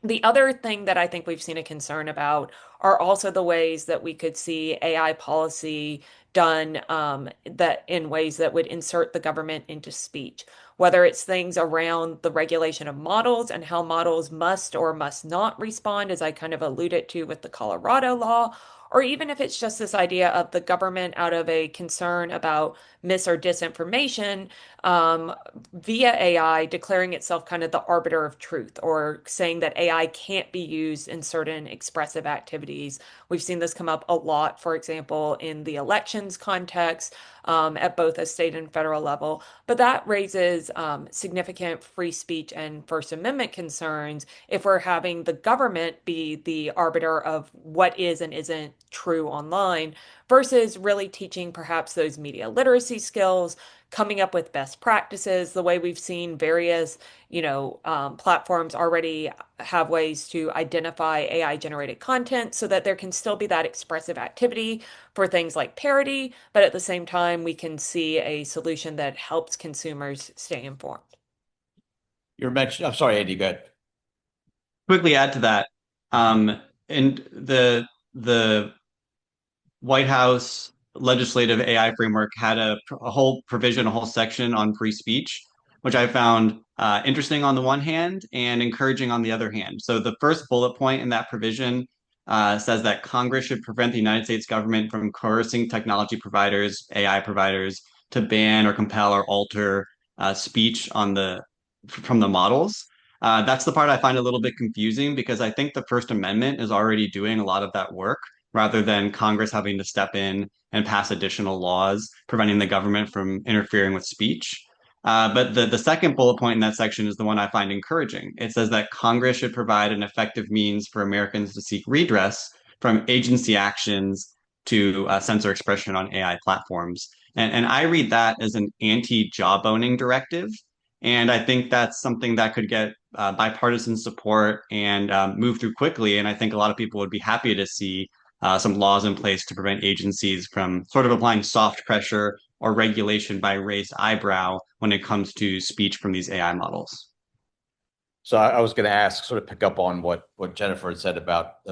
The other thing that I think we've seen a concern about are also the ways that we could see AI policy done that in ways that would insert the government into speech, whether it's things around the regulation of models and how models must or must not respond, as I kind of alluded to with the Colorado law, or even if it's just this idea of the government out of a concern about mis or disinformation via AI declaring itself kind of the arbiter of truth or saying that AI can't be used in certain expressive activities. We've seen this come up a lot, for example, in the elections context at both a state and federal level. But that raises significant free speech and First Amendment concerns if we're having the government be the arbiter of what is and isn't true online versus really teaching perhaps those media literacy skills, coming up with best practices, the way we've seen various, platforms already have ways to identify AI generated content so that there can still be that expressive activity for things like parody, but at the same time, we can see a solution that helps consumers stay informed. I'm sorry, Andy, go ahead. Quickly add to that, and the White House legislative AI framework had a whole provision, a whole section on free speech, which I found interesting on the one hand and encouraging on the other hand. So the first bullet point in that provision says that Congress should prevent the United States government from coercing technology providers, AI providers, to ban or compel or alter speech from the models. That's the part I find a little bit confusing because I think the First Amendment is already doing a lot of that work rather than Congress having to step in and pass additional laws preventing the government from interfering with speech. But the second bullet point in that section is the one I find encouraging. It says that Congress should provide an effective means for Americans to seek redress from agency actions to censor expression on AI platforms. And I read that as an anti-jawboning directive. And I think that's something that could get bipartisan support and move through quickly. And I think a lot of people would be happy to see some laws in place to prevent agencies from sort of applying soft pressure or regulation by raised eyebrow when it comes to speech from these AI models. So I was going to ask, sort of pick up on what Jennifer had said about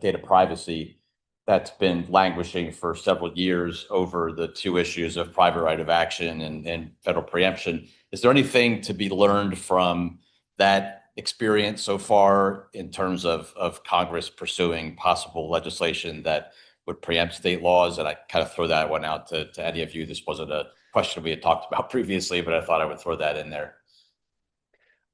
data privacy. That's been languishing for several years over the two issues of private right of action and federal preemption. Is there anything to be learned from that experience so far in terms of Congress pursuing possible legislation that would preempt state laws? And I kind of throw that one out to any of you. This wasn't a question we had talked about previously, but I thought I would throw that in there.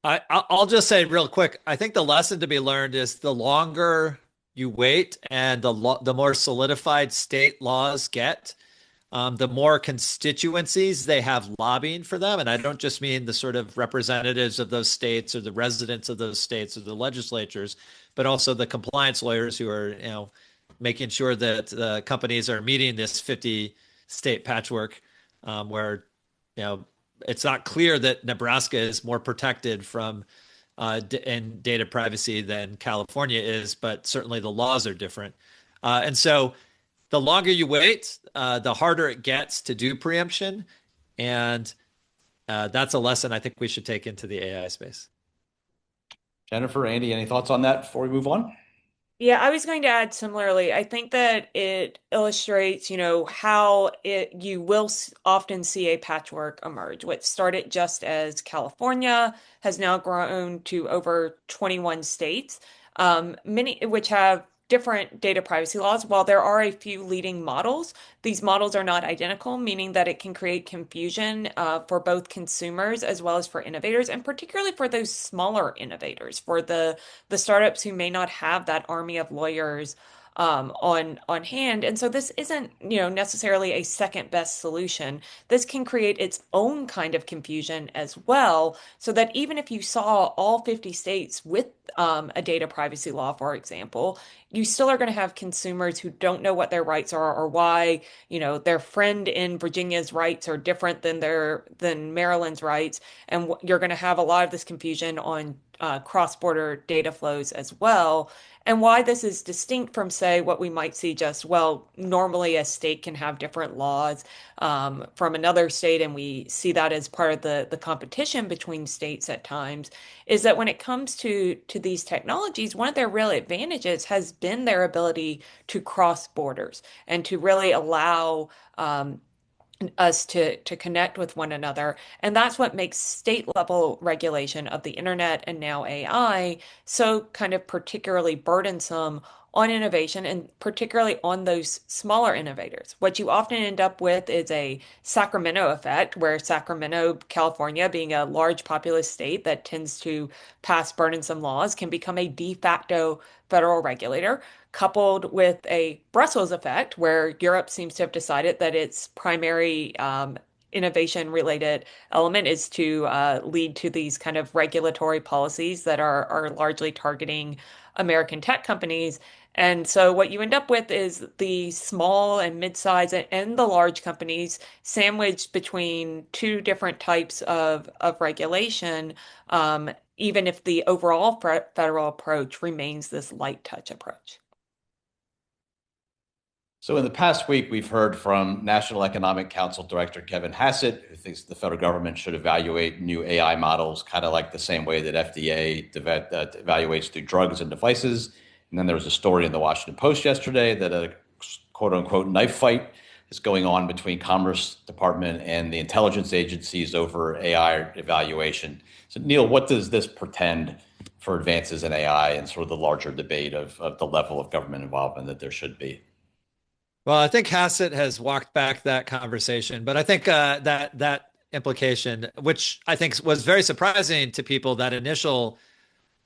I'll just say real quick, I think the lesson to be learned is the longer you wait and the more solidified state laws get, the more constituencies they have lobbying for them. And I don't just mean the sort of representatives of those states or the residents of those states or the legislatures, but also the compliance lawyers who are, making sure that the companies are meeting this 50 state patchwork, where, it's not clear that Nebraska is more protected from in data privacy than California is, but certainly the laws are different. And so the longer you wait, the harder it gets to do preemption. And that's a lesson I think we should take into the AI space. Jennifer, Andy, any thoughts on that before we move on? Yeah, I was going to add similarly. I think that it illustrates, how you will often see a patchwork emerge. What started just as California has now grown to over 21 states, many which have different data privacy laws. While there are a few leading models, these models are not identical, meaning that it can create confusion for both consumers as well as for innovators, and particularly for those smaller innovators, for the startups who may not have that army of lawyers on hand. And so this isn't, necessarily a second best solution. This can create its own kind of confusion as well, so that even if you saw all 50 states with a data privacy law, for example, you still are going to have consumers who don't know what their rights are or why, their friend in Virginia's rights are different than Maryland's rights. And you're going to have a lot of this confusion on cross-border data flows as well. And why this is distinct from, say, what we might see just, well, normally a state can have different laws from another state, and we see that as part of the competition between states at times, is that when it comes to these technologies, one of their real advantages has been their ability to cross borders and to really allow us to connect with one another. And that's what makes state level regulation of the internet and now AI so kind of particularly burdensome on innovation, and particularly on those smaller innovators. What you often end up with is a Sacramento effect, where Sacramento, California, being a large populous state that tends to pass burdensome laws, can become a de facto federal regulator, coupled with a Brussels effect, where Europe seems to have decided that its primary innovation related element is to lead to these kind of regulatory policies that are largely targeting American tech companies. And so what you end up with is the small and mid-size and the large companies sandwiched between two different types of regulation, even if the overall federal approach remains this light touch approach. So in the past week, we've heard from National Economic Council Director Kevin Hassett, who thinks the federal government should evaluate new AI models, kind of like the same way that FDA evaluates through drugs and devices. And then there was a story in the Washington Post yesterday that a quote unquote knife fight is going on between Commerce Department and the intelligence agencies over AI evaluation. So Neil, what does this portend for advances in AI and sort of the larger debate of the level of government involvement that there should be? Well, I think Hassett has walked back that conversation, but I think that implication, which I think was very surprising to people, that initial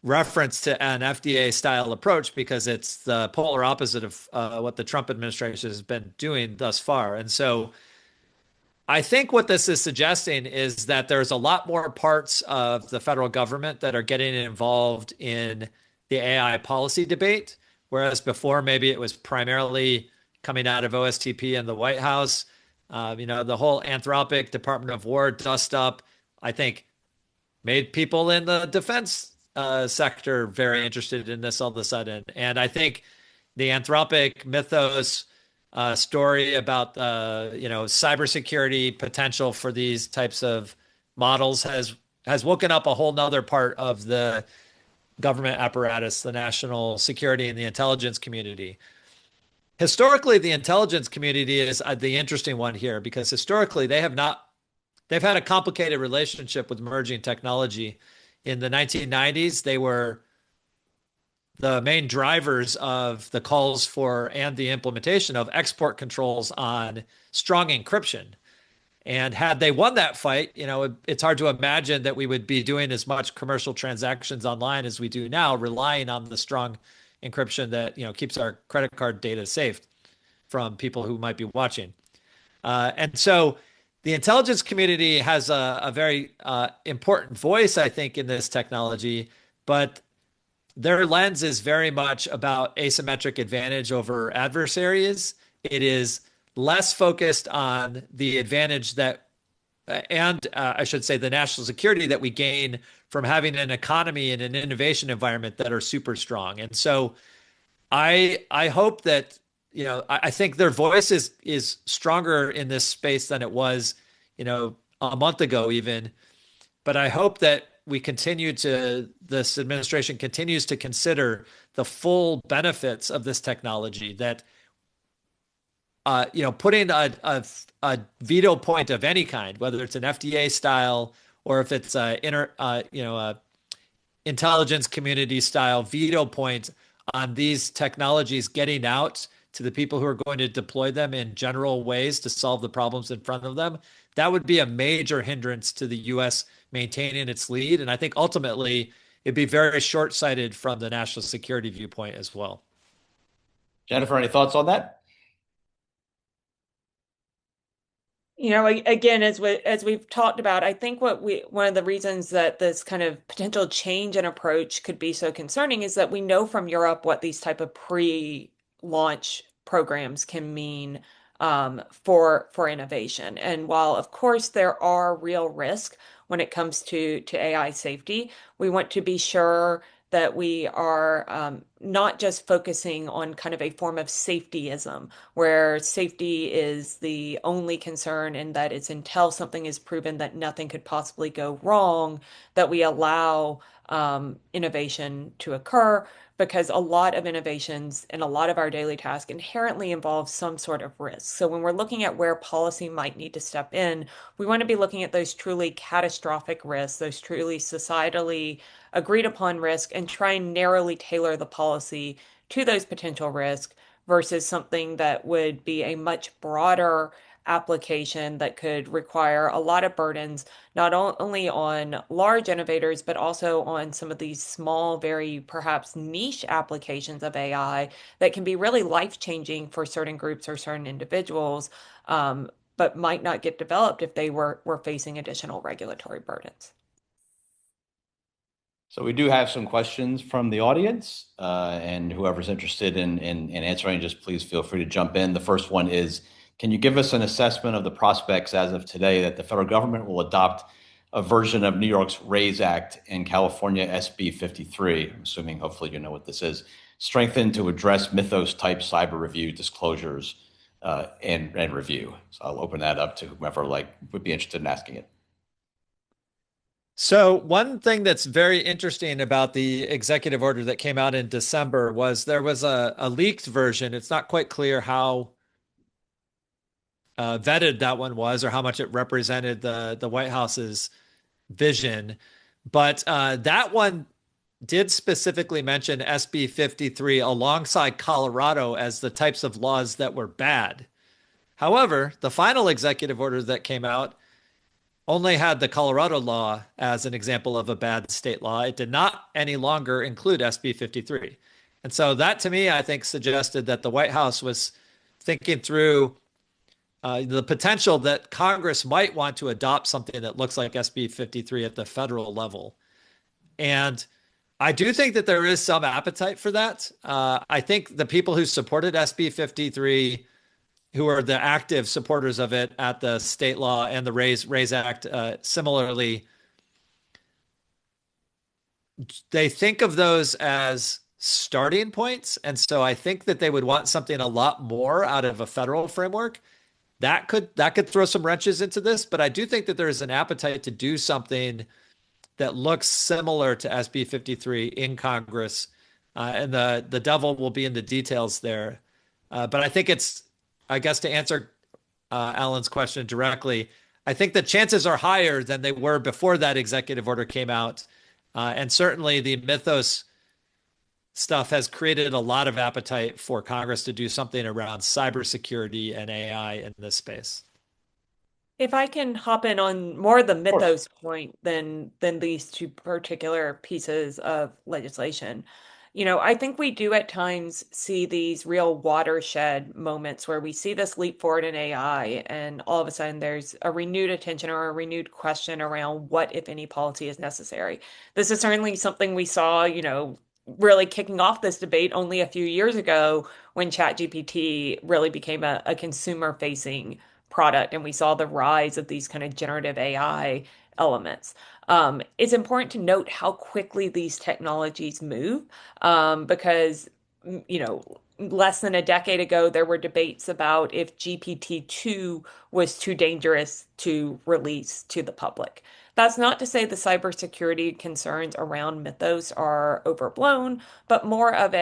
reference to an FDA style approach, because it's the polar opposite of what the Trump administration has been doing thus far. And so I think what this is suggesting is that there's a lot more parts of the federal government that are getting involved in the AI policy debate, whereas before maybe it was primarily coming out of OSTP and the White House. The whole Anthropic Department of War dust up, I think, made people in the defense sector very interested in this all of a sudden. And I think the Anthropic mythos story about cybersecurity potential for these types of models has woken up a whole nother part of the government apparatus, the national security and the intelligence community. Historically, the intelligence community is the interesting one here, because historically they've had a complicated relationship with emerging technology. In the 1990s, they were the main drivers of the calls for and the implementation of export controls on strong encryption. And had they won that fight, it's hard to imagine that we would be doing as much commercial transactions online as we do now, relying on the strong encryption that keeps our credit card data safe from people who might be watching. And so the intelligence community has a very important voice, I think, in this technology, but their lens is very much about asymmetric advantage over adversaries. It is less focused on the advantage I should say the national security that we gain from having an economy and an innovation environment that are super strong. And so I hope that, I think their voice is stronger in this space than it was, a month ago even. But I hope that this administration continues to consider the full benefits of this technology, that putting a veto point of any kind, whether it's an FDA style or if it's a intelligence community style veto point on these technologies getting out to the people who are going to deploy them in general ways to solve the problems in front of them, that would be a major hindrance to the U.S. maintaining its lead. And I think ultimately it'd be very short-sighted from the national security viewpoint as well. Jennifer, any thoughts on that? Again, as we've talked about, I think one of the reasons that this kind of potential change in approach could be so concerning is that we know from Europe what these type of pre-launch programs can mean for innovation. And while of course there are real risks when it comes to AI safety, we want to be sure that we are not just focusing on kind of a form of safetyism, where safety is the only concern, and that it's until something is proven that nothing could possibly go wrong that we allow innovation to occur, because a lot of innovations and a lot of our daily tasks inherently involve some sort of risk. So when we're looking at where policy might need to step in, we want to be looking at those truly catastrophic risks, those truly societally agreed upon risk, and try and narrowly tailor the policy to those potential risks versus something that would be a much broader application that could require a lot of burdens, not only on large innovators, but also on some of these small, very perhaps niche applications of AI that can be really life-changing for certain groups or certain individuals, but might not get developed if they were facing additional regulatory burdens. So we do have some questions from the audience, and whoever's interested in answering, just please feel free to jump in. The first one is, can you give us an assessment of the prospects as of today that the federal government will adopt a version of New York's RAISE Act and California SB 53, I'm assuming hopefully you know what this is, strengthened to address Mythos-type cyber review disclosures and review? So I'll open that up to whomever would be interested in asking it. So one thing that's very interesting about the executive order that came out in December was there was a leaked version. It's not quite clear how vetted that one was or how much it represented the White House's vision. But that one did specifically mention SB 53 alongside Colorado as the types of laws that were bad. However, the final executive order that came out only had the Colorado law as an example of a bad state law. It did not any longer include SB 53. And so that to me, I think suggested that the White House was thinking through the potential that Congress might want to adopt something that looks like SB 53 at the federal level. And I do think that there is some appetite for that. I think the people who supported SB 53, who are the active supporters of it at the state law and the RAISE Act, similarly, they think of those as starting points. And so I think that they would want something a lot more out of a federal framework. That could throw some wrenches into this, but I do think that there is an appetite to do something that looks similar to SB 53 in Congress, and the devil will be in the details there. But I think I guess to answer Alan's question directly, I think the chances are higher than they were before that executive order came out, and certainly the Mythos stuff has created a lot of appetite for Congress to do something around cybersecurity and AI in this space. If I can hop in on more the Mythos point than these two particular pieces of legislation. I think we do at times see these real watershed moments where we see this leap forward in AI, and all of a sudden there's a renewed attention or a renewed question around what, if any, policy is necessary. This is certainly something we saw, really kicking off this debate only a few years ago when ChatGPT really became a consumer-facing product, and we saw the rise of these kind of generative AI elements. It's important to note how quickly these technologies move, because, less than a decade ago, there were debates about if GPT-2 was too dangerous to release to the public. That's not to say the cybersecurity concerns around Mythos are overblown, but more of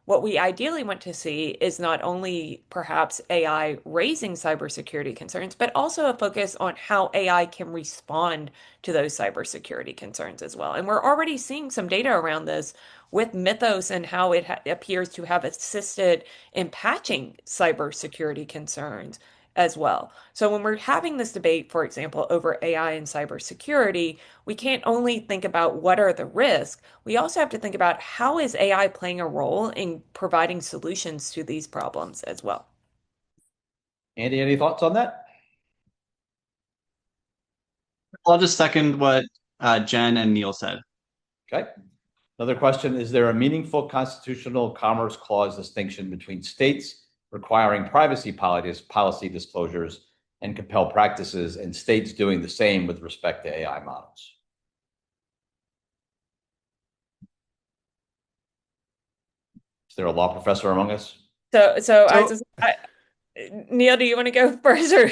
what we ideally want to see is not only perhaps AI raising cybersecurity concerns, but also a focus on how AI can respond to those cybersecurity concerns as well. And we're already seeing some data around this with Mythos and how it appears to have assisted in patching cybersecurity concerns as well. So when we're having this debate, for example, over AI and cybersecurity, we can't only think about what are the risks, we also have to think about how is AI playing a role in providing solutions to these problems as well. Andy, any thoughts on that? I'll just second what Jen and Neil said. Okay. Another question, is there a meaningful constitutional Commerce Clause distinction between states requiring privacy policy disclosures and compel practices and states doing the same with respect to AI models? Is there a law professor among us? So Neil, do you want to go first? Or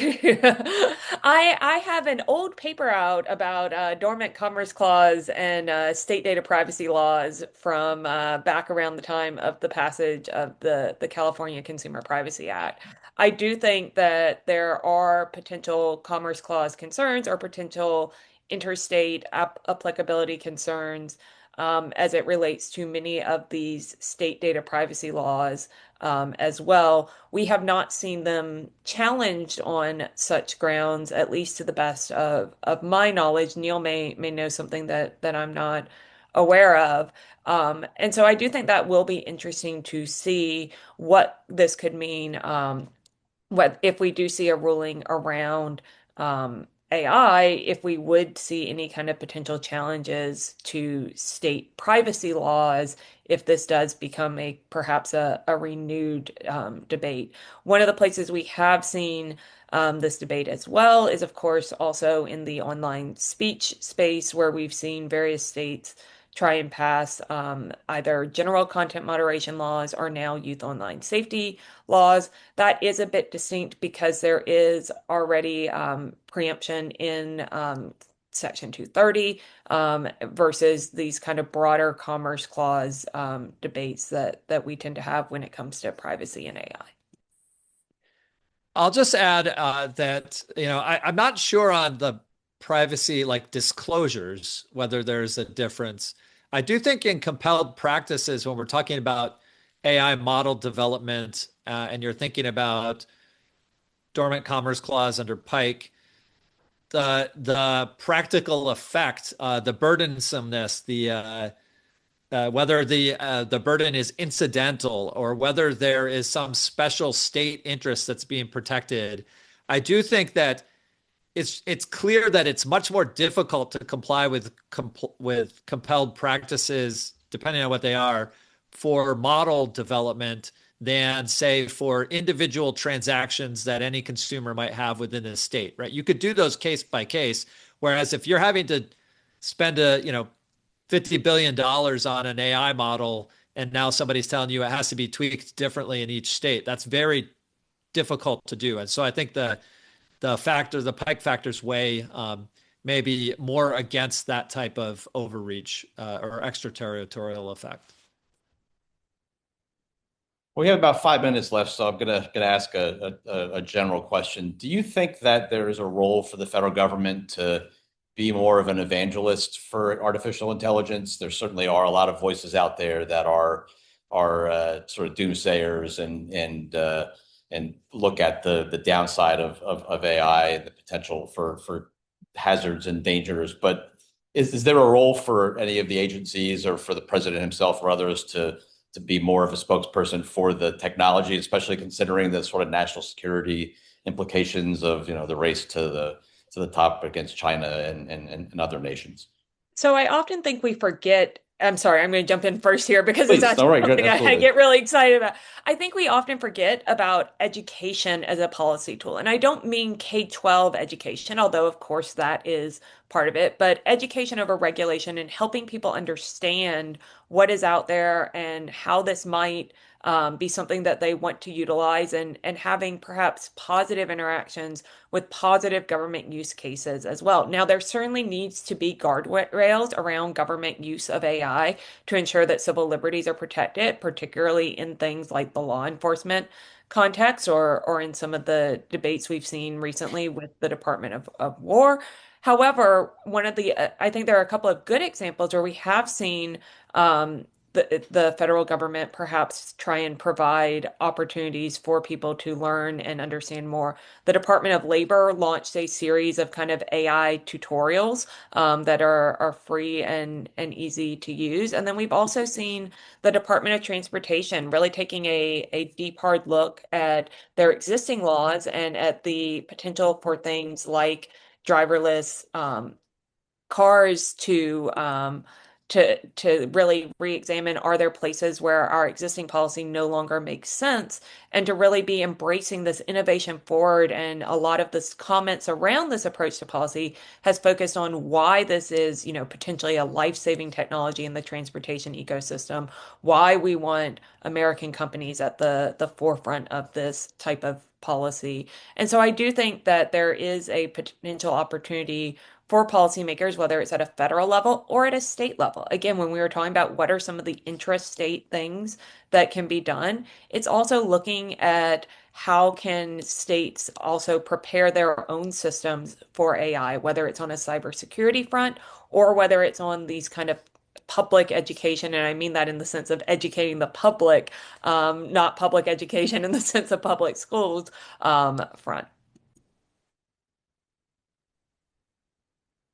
I have an old paper out about dormant commerce clause and state data privacy laws from back around the time of the passage of the California Consumer Privacy Act. I do think that there are potential commerce clause concerns or potential interstate applicability concerns as it relates to many of these state data privacy laws as well. We have not seen them challenged on such grounds, at least to the best of my knowledge. Neil may know something that I'm not aware of. And so I do think that will be interesting to see what this could mean, what if we do see a ruling around AI, if we would see any kind of potential challenges to state privacy laws, if this does become perhaps a renewed debate. One of the places we have seen this debate as well is, of course, also in the online speech space, where we've seen various states try and pass either general content moderation laws or now youth online safety laws. That is a bit distinct because there is already preemption in Section 230 versus these kind of broader Commerce Clause debates that we tend to have when it comes to privacy and AI. I'll just add that, I'm not sure on the privacy like disclosures, whether there's a difference. I do think in compelled practices, when we're talking about AI model development and you're thinking about dormant commerce clause under Pike, the practical effect, the burdensomeness, the whether the burden is incidental or whether there is some special state interest that's being protected. I do think that it's clear that it's much more difficult to comply with compelled practices, depending on what they are, for model development than, say, for individual transactions that any consumer might have within a state, right? You could do those case by case, whereas if you're having to spend $50 billion on an AI model, and now somebody's telling you it has to be tweaked differently in each state, that's very difficult to do. And so I think the Pike factors weigh maybe more against that type of overreach or extraterritorial effect. We have about 5 minutes left, so I'm gonna ask a general question. Do you think that there is a role for the federal government to be more of an evangelist for artificial intelligence? There certainly are a lot of voices out there that are sort of doomsayers and look at the downside of AI and the potential for hazards and dangers. But is there a role for any of the agencies or for the president himself or others to be more of a spokesperson for the technology, especially considering the sort of national security implications of the race to the top against China and other nations? So I often think we forget. I'm sorry, I'm going to jump in first here because Please, it's all right, good, something I absolutely. get really excited about. I think we often forget about education as a policy tool. And I don't mean K-12 education, although of course that is part of it, but education over regulation and helping people understand what is out there and how this might be something that they want to utilize and having perhaps positive interactions with positive government use cases as well. Now, there certainly needs to be guardrails around government use of AI to ensure that civil liberties are protected, particularly in things like the law enforcement context or in some of the debates we've seen recently with the Department of War. However, I think there are a couple of good examples where we have seen the federal government perhaps try and provide opportunities for people to learn and understand more. The Department of Labor launched a series of kind of AI tutorials that are free and easy to use. And then we've also seen the Department of Transportation really taking a deep, hard look at their existing laws and at the potential for things like driverless cars to really re-examine, are there places where our existing policy no longer makes sense, and to really be embracing this innovation forward. And a lot of this comments around this approach to policy has focused on why this is, potentially a life-saving technology in the transportation ecosystem, why we want American companies at the forefront of this type of policy. And so I do think that there is a potential opportunity for policymakers, whether it's at a federal level or at a state level. Again, when we were talking about what are some of the intrastate things that can be done, it's also looking at how can states also prepare their own systems for AI, whether it's on a cybersecurity front or whether it's on these kind of public education. And I mean that in the sense of educating the public, not public education in the sense of public schools front.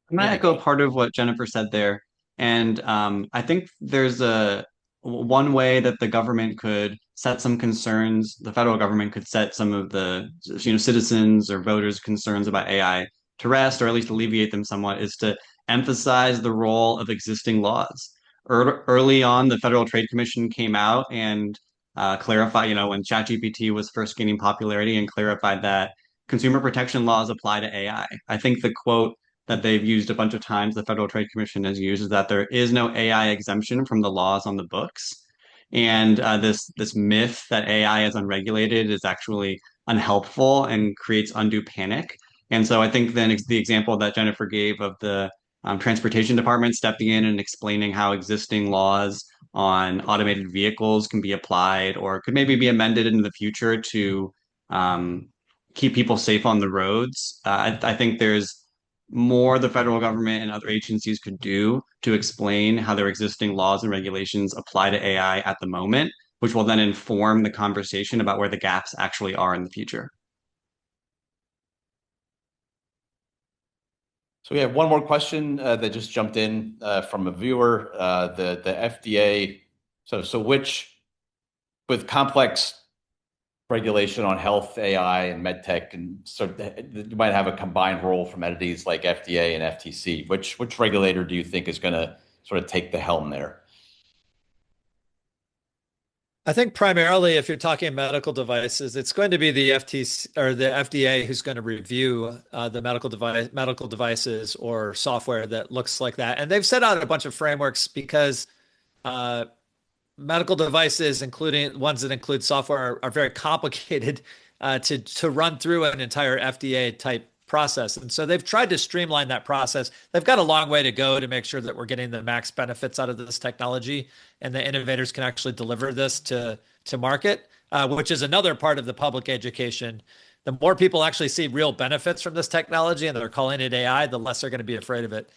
I'm gonna Yeah. echo part of what Jennifer said there, and I think there's a one way that the government could set some concerns. The federal government could set some of the citizens or voters' concerns about AI to rest, or at least alleviate them somewhat, is to emphasize the role of existing laws. Early on, the Federal Trade Commission came out and clarified, when ChatGPT was first gaining popularity, and clarified that consumer protection laws apply to AI. I think the quote that they've used a bunch of times, the Federal Trade Commission has used, is that there is no AI exemption from the laws on the books. And this myth that AI is unregulated is actually unhelpful and creates undue panic. And so I think then the example that Jennifer gave of the transportation department stepping in and explaining how existing laws on automated vehicles can be applied or could maybe be amended in the future to um, keep people safe on the roads. I think there's more the federal government and other agencies could do to explain how their existing laws and regulations apply to AI at the moment, which will then inform the conversation about where the gaps actually are in the future. So we have one more question that just jumped in from a viewer. The FDA. So which, with complex regulation on health, AI, and medtech, and you might have a combined role from entities like FDA and FTC. Which regulator do you think is going to sort of take the helm there? I think primarily, if you're talking medical devices, it's going to be the FTC or the FDA who's going to review the medical devices or software that looks like that. And they've set out a bunch of frameworks because medical devices, including ones that include software, are very complicated to run through an entire FDA type process. And so they've tried to streamline that process. They've got a long way to go to make sure that we're getting the max benefits out of this technology and the innovators can actually deliver this to market, which is another part of the public education. The more people actually see real benefits from this technology and they're calling it AI, the less they're going to be afraid of it.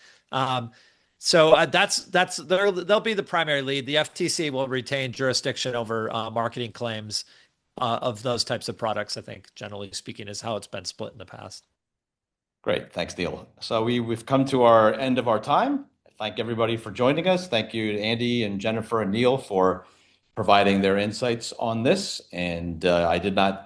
So they'll be the primary lead. The FTC will retain jurisdiction over marketing claims of those types of products, I think, generally speaking, is how it's been split in the past. Great. Thanks, Neil. So we've come to our end of our time. Thank everybody for joining us. Thank you to Andy and Jennifer and Neil for providing their insights on this. And I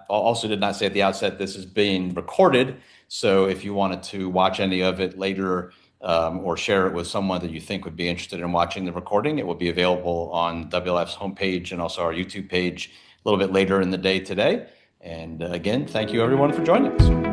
also did not say at the outset, this is being recorded. So if you wanted to watch any of it later or share it with someone that you think would be interested in watching the recording, it will be available on WLF's homepage and also our YouTube page a little bit later in the day today. And again, thank you everyone for joining us.